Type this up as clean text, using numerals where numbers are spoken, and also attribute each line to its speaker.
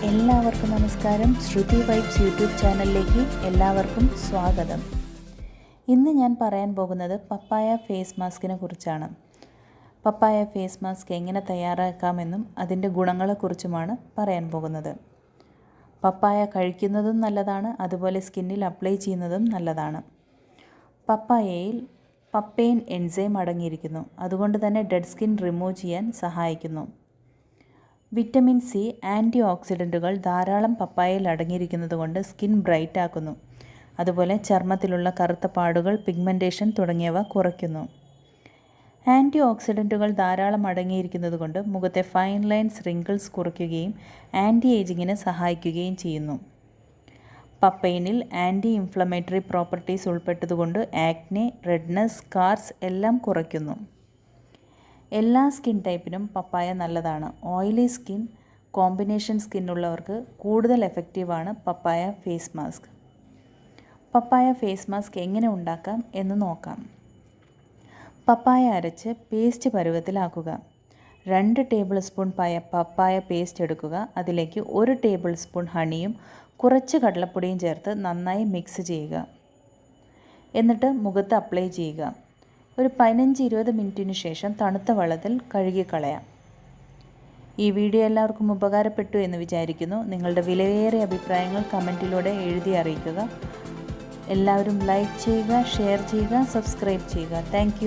Speaker 1: എല്ലാവർക്കും നമസ്കാരം. ശ്രുതി vibes YouTube ചാനലിലേക്ക് എല്ലാവർക്കും സ്വാഗതം. ഇന്ന് ഞാൻ പറയാൻ പോകുന്നത് പപ്പായ ഫേസ് മാസ്കിനെ കുറിച്ചാണ്. പപ്പായ ഫേസ് മാസ്ക് എങ്ങനെ തയ്യാറാക്കാമെന്നും അതിൻ്റെ ഗുണങ്ങളെക്കുറിച്ചുമാണ് പറയാൻ പോകുന്നത്. പപ്പായ കഴിക്കുന്നതും നല്ലതാണ്, അതുപോലെ സ്കിന്നിൽ അപ്ലൈ ചെയ്യുന്നതും നല്ലതാണ്. പപ്പായയിൽ പപ്പൈൻ എൻസൈം അടങ്ങിയിരിക്കുന്നു. അതുകൊണ്ട് തന്നെ ഡെഡ് സ്കിൻ റിമൂവ് ചെയ്യാൻ സഹായിക്കുന്നു. വിറ്റമിൻ സി, ആൻറ്റി ഓക്സിഡൻറ്റുകൾ ധാരാളം പപ്പായയിൽ അടങ്ങിയിരിക്കുന്നത് കൊണ്ട് സ്കിൻ ബ്രൈറ്റ് ആക്കുന്നു. അതുപോലെ ചർമ്മത്തിലുള്ള കറുത്ത പാടുകൾ, പിഗ്മെൻറ്റേഷൻ തുടങ്ങിയവ കുറയ്ക്കുന്നു. ആൻറ്റി ഓക്സിഡൻറ്റുകൾ ധാരാളം അടങ്ങിയിരിക്കുന്നത് കൊണ്ട് മുഖത്തെ ഫൈൻ ലൈൻസ്, റിങ്കിൾസ് കുറയ്ക്കുകയും ആൻറ്റി ഏജിങ്ങിന് സഹായിക്കുകയും ചെയ്യുന്നു. പപ്പൈനിൽ ആൻറ്റി ഇൻഫ്ലമേറ്ററി പ്രോപ്പർട്ടീസ് ഉൾപ്പെട്ടതുകൊണ്ട് ആക്നെ, റെഡ്നെസ്, സ്കാർസ് എല്ലാം കുറയ്ക്കുന്നു. എല്ലാ സ്കിൻ ടൈപ്പിനും പപ്പായ നല്ലതാണ്. ഓയിലി സ്കിൻ, കോമ്പിനേഷൻ സ്കിൻ ഉള്ളവർക്ക് കൂടുതൽ എഫക്റ്റീവാണ് പപ്പായ ഫേസ് മാസ്ക്. പപ്പായ ഫേസ് മാസ്ക് എങ്ങനെ ഉണ്ടാക്കാം എന്ന് നോക്കാം. പപ്പായ അരച്ച് പേസ്റ്റ് പരുവത്തിലാക്കുക. 2 ടേബിൾ സ്പൂൺ പപ്പായ പേസ്റ്റ് എടുക്കുക. അതിലേക്ക് 1 ടേബിൾ സ്പൂൺ ഹണിയും കുറച്ച് കടലപ്പൊടിയും ചേർത്ത് നന്നായി മിക്സ് ചെയ്യുക. എന്നിട്ട് മുഖത്ത് അപ്ലൈ ചെയ്യുക. ഒരു 15-20 മിനിറ്റിന് ശേഷം തണുത്ത വെള്ളത്തിൽ കഴുകിക്കളയാം. ഈ വീഡിയോ എല്ലാവർക്കും ഉപകാരപ്പെട്ടു എന്ന് വിചാരിക്കുന്നു. നിങ്ങളുടെ വിലയേറിയ അഭിപ്രായങ്ങൾ കമൻറ്റിലൂടെ എഴുതി അറിയിക്കുക. എല്ലാവരും ലൈക്ക് ചെയ്യുക, ഷെയർ ചെയ്യുക, സബ്സ്ക്രൈബ് ചെയ്യുക. താങ്ക്